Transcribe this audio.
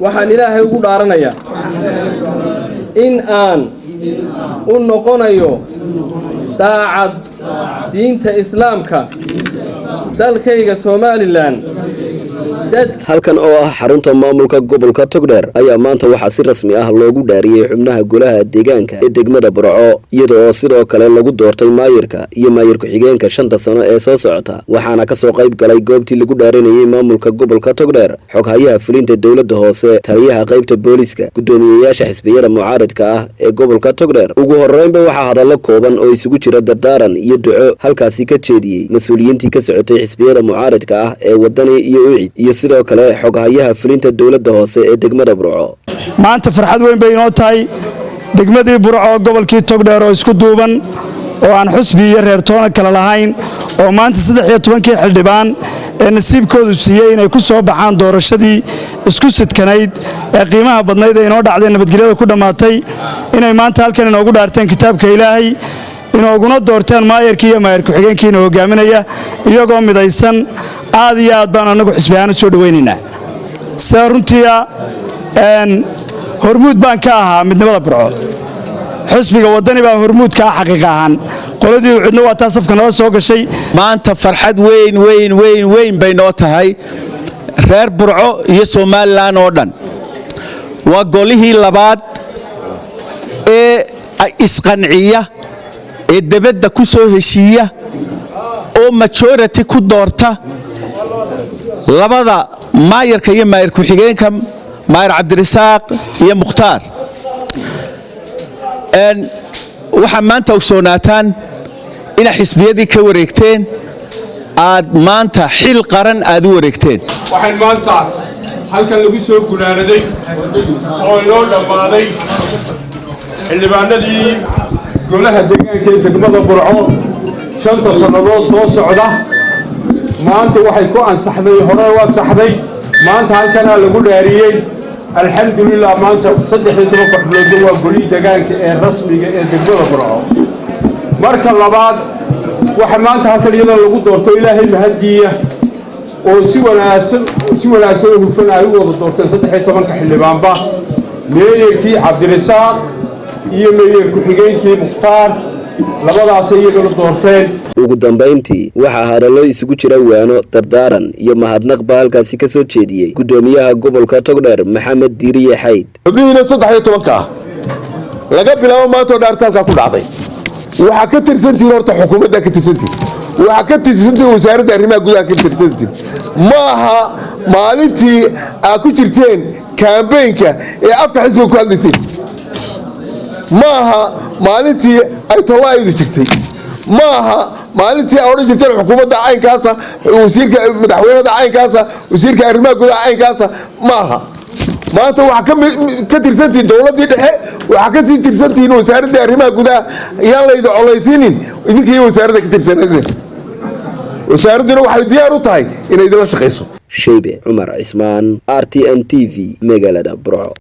waxaan ilaahay ugu dhaaranayaa in aan u noqonayo daacad diinta islaamka dalkayga Somaliland halkan oo ah xarunta maamulka gobolka Togdheer ayaa maanta waxa si rasmi ah loogu dhaariyay xubnaha golaha deegaanka ee degmada Burco iyadoo sidoo kale lagu doortay maayirka iyo maayir ku-xigeenka 5 sano ee soo socota waxaana ka soo qayb galay goobtii lagu dhaarinayay maamulka gobolka Togdheer xoghayaha fulinta dawladda hoose taliyaha qaybta booliska gudoomiyayaasha xisbiyada mucaaradka ah ee gobolka Togdheer ugu horeynba waxa hadallo kooban oo isugu jira dardaaran iyo duco halkaasi ka jeediyay mas'uuliyiintii ka socotay xisbiyada mucaaradka ah ee wadani iyo ucid iyo sidoo kale xoghayaha fulinta dawladda hoose ee degmada Burco maanta farxad weyn bay inoo tahay degmadii Burco gobolkii Togdheer oo isku duuban oo aan xusbi iyo reer toona kala lahayn oo maanta 13 xildhibaan ee nasiibkoodu siiyay inay ku soo baxaan doorashadii isku sidkanayd ee qiimaha badnayd ee inoo dhacday nabadgelyada ku dhamaatay inay maanta halkan inoogu dhaarteen kitaabka Ilaahay inooguna doorteen maayirkii iyo maayir ku-xigeenkiina hogaaminaya iyagoo midaysan aad iyo aad baan anagu xisbiyaano soo dhaweynaynaa sida runtii hormuud baan ka ahaa midnimada Burco xisbiga wadani baa hormuud ka xaqiiq ahaan qoladii cidna waa taas afka noo soo gashay maanta farxad weyn bay noo tahay reer Burco iyo Somaliland oo dhan waa golihii labaad ee isqanciya ee dibadda ku soo heshiiya oo majority ku doorta labada maayirka iyo maayir ku-xigeenka maayir Cabdirasaaq iyo Mukhtaar waxa maanta u soonaataan in xisbiyadii ka wareegteen aad maanta xil qaran aad u wareegteen waxaan maanta halkan lagu soo gunaanaday oo inoo dhammaaday xildhibaanadii golaha deegaanka ee degmada Burco 5 sannadood soo socda maanta waxay ku ansaxday hore waa saxday maanta halkan lagu dhaariyay alxamdulillah maanta 13 xubnood waa goliha deegaanka ee rasmiga ee degmada Burco marka labaad waxa maanta halkan iyadoo lagu doorto Ilaahay mahadiya oo si wanaagsan u hufan ay u wada doorteen 13 xildhibaanba meeyirkii Cabdirasaaq iyo meeyir ku-xigeenkii Mukhtaar labadaas iyaga la doorteen ugu dambeyntii waxa hadallo isugu jira waano dardaaran iyo mahadnaq halkaasi ka soo jeediyay gudoomiyaha gobolka Togdheer Maxamed Diiriye Xayd xubnihiina 13 laga bilaabo maanta dhaartaalka ku dhacday waxa ka tirsantiin horta xukuumadda ka tirsantiin waxa ka tirsantiin wasaaradda arrimaha gudaha ka tirsantiin maaha maalintii aad ku jirteen campaign-ka ee afka xisbiga ku hadlaysay maaha maalintii ay tolaayidu jirtay maaha maalintii ay oran jirteen xukuumadda caynkaasa wasiirka madaxweynaha caynkaasa wasiirka arrimaha gudaha caynkaasa maaha maanta waxa ka tirsantiin dawladii dhexe waxa ka sii tirsantiin wasaaradda arrimaha gudaha yaan la idin colaysiinin idinkii wasaaradda ka tirsanayeen wasaaraduna waxay diyaar u tahay inay idin la shaqeyso Shaybe Umar Ismaan RTN TV magaalada Burco.